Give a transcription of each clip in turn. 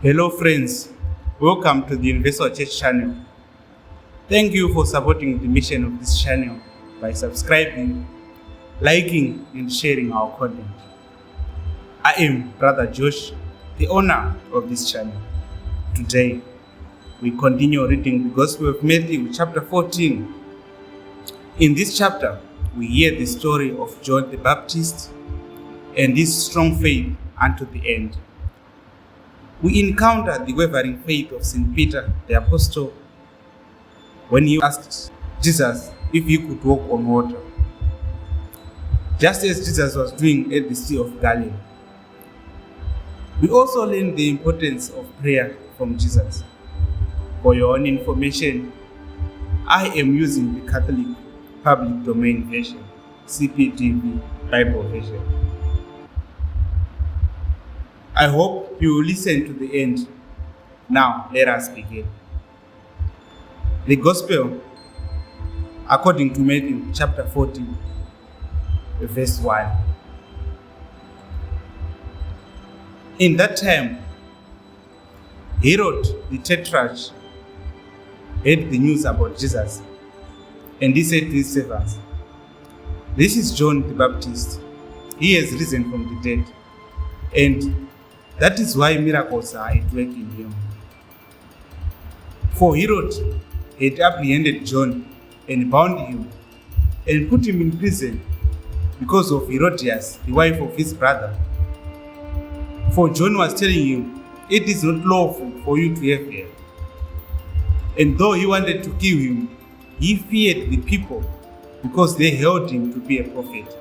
Hello friends, welcome to the Universal Church channel. Thank you for supporting the mission of this channel by subscribing, liking and sharing our content. I am Brother Josh, the owner of this channel. Today, we continue reading the Gospel of Matthew chapter 14. In this chapter, we hear the story of John the Baptist and his strong faith unto the end. We encounter the wavering faith of St. Peter the Apostle when he asked Jesus if he could walk on water, just as Jesus was doing at the Sea of Galilee. We also learn the importance of prayer from Jesus. For your own information, I am using the Catholic Public Domain version, CPDV Bible version. I hope you will listen to the end. Now, let us begin. The Gospel, according to Matthew chapter 14, verse 1. In that time, Herod the Tetrarch heard the news about Jesus, and he said to his servants, "This is John the Baptist. He has risen from the dead, and that is why miracles are at work in him." For Herod had apprehended John and bound him and put him in prison because of Herodias, the wife of his brother. For John was telling him, "It is not lawful for you to have her." And though he wanted to kill him, he feared the people because they held him to be a prophet.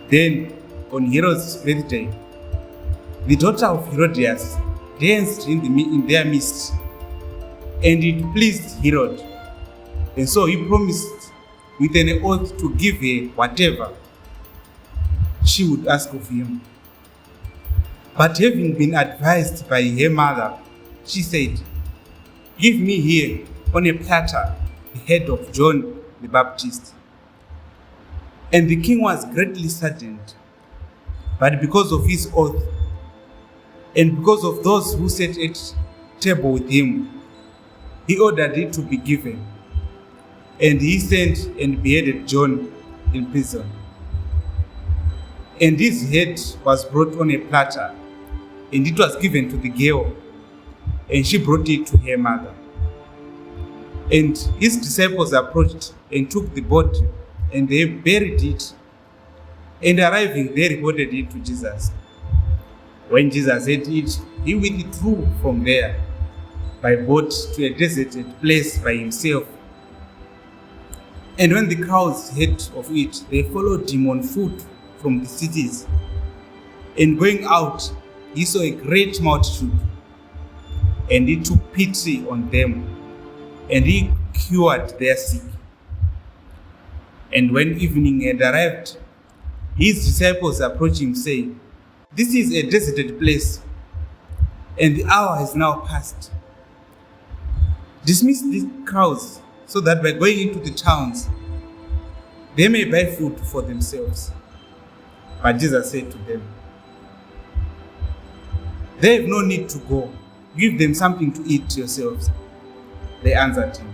Then, on Herod's birthday, the daughter of Herodias danced in their midst, and it pleased Herod. And so he promised with an oath to give her whatever she would ask of him. But having been advised by her mother, she said, "Give me here on a platter the head of John the Baptist." And the king was greatly saddened, but because of his oath, and because of those who sat at table with him, he ordered it to be given. And he sent and beheaded John in prison. And his head was brought on a platter, and it was given to the girl, and she brought it to her mother. And his disciples approached and took the body, and they buried it. And arriving, they reported it to Jesus. When Jesus had it, he withdrew from there by boat to a deserted place by himself. And when the crowds heard of it, they followed him on foot from the cities. And going out, he saw a great multitude, and he took pity on them, and he cured their sick. And when evening had arrived, his disciples approached him, saying, "This is a deserted place, and the hour has now passed. Dismiss these crowds so that by going into the towns, they may buy food for themselves." But Jesus said to them, "They have no need to go. Give them something to eat yourselves." They answered him,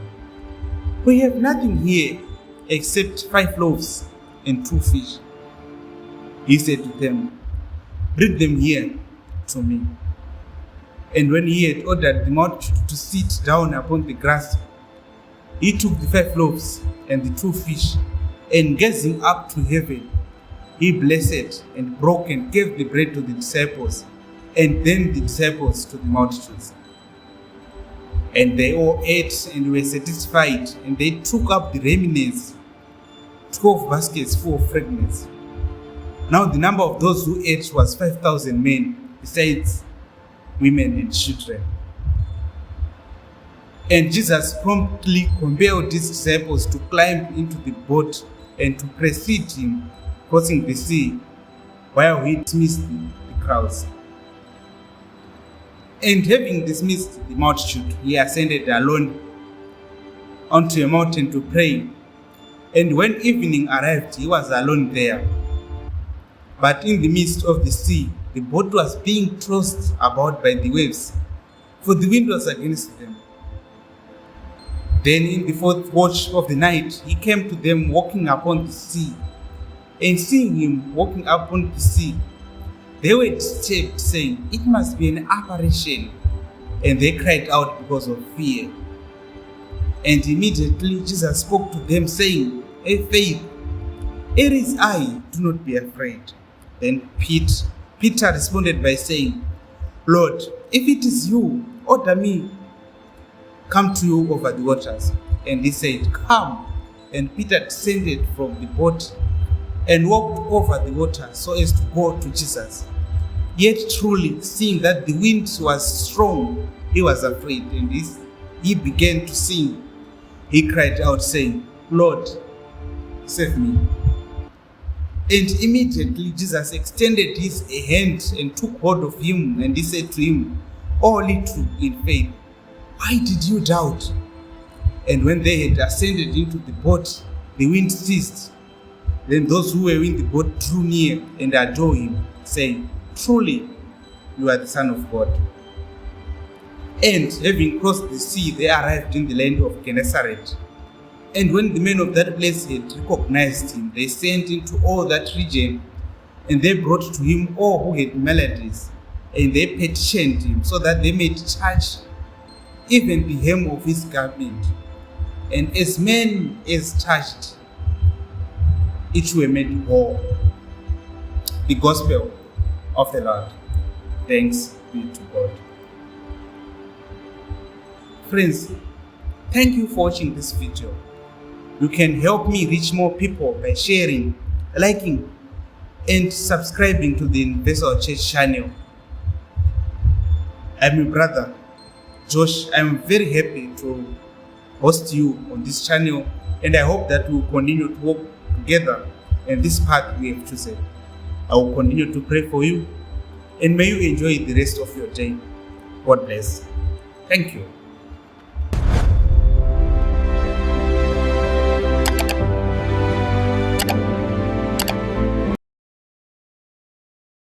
"We have nothing here except 5 loaves and 2 fish. He said to them, "Bring them here to me." And when he had ordered the multitude to sit down upon the grass, he took the 5 loaves and the 2 fish, and gazing up to heaven, he blessed and broke and gave the bread to the disciples, and then the disciples to the multitudes. And they all ate and were satisfied, and they took up the remnants, 12 baskets full of fragments. Now the number of those who ate was 5,000 men, besides women and children. And Jesus promptly compelled his disciples to climb into the boat and to precede him, crossing the sea, while he dismissed the crowds. And having dismissed the multitude, he ascended alone onto a mountain to pray. And when evening arrived, he was alone there. But in the midst of the sea, the boat was being tossed about by the waves, for the wind was against them. Then in the fourth watch of the night, he came to them walking upon the sea. And seeing him walking upon the sea, they were disturbed, saying, "It must be an apparition." And they cried out because of fear. And immediately Jesus spoke to them, saying, "Hey, faith, it is I, do not be afraid." Then Peter responded by saying, "Lord, if it is you, order me come to you over the waters." And he said, "Come." And Peter descended from the boat and walked over the water so as to go to Jesus. Yet truly, seeing that the wind was strong, he was afraid, and he began to sink. He cried out, saying, "Lord, save me." And immediately Jesus extended his hand and took hold of him, and he said to him, "O little in faith, why did you doubt?" And when they had ascended into the boat, the wind ceased. Then those who were in the boat drew near and adored him, saying, "Truly, you are the Son of God." And having crossed the sea, they arrived in the land of Gennesaret. And when the men of that place had recognized him, they sent into all that region, and they brought to him all who had maladies, and they petitioned him, so that they might touch even the hem of his garment. And as many as touched, each were made whole. The Gospel of the Lord. Thanks be to God. Friends, thank you for watching this video. You can help me reach more people by sharing, liking, and subscribing to the Universal Church channel. I'm your brother, Josh. I'm very happy to host you on this channel, and I hope that we'll continue to work together in this path we have chosen. I will continue to pray for you, and may you enjoy the rest of your day. God bless. Thank you.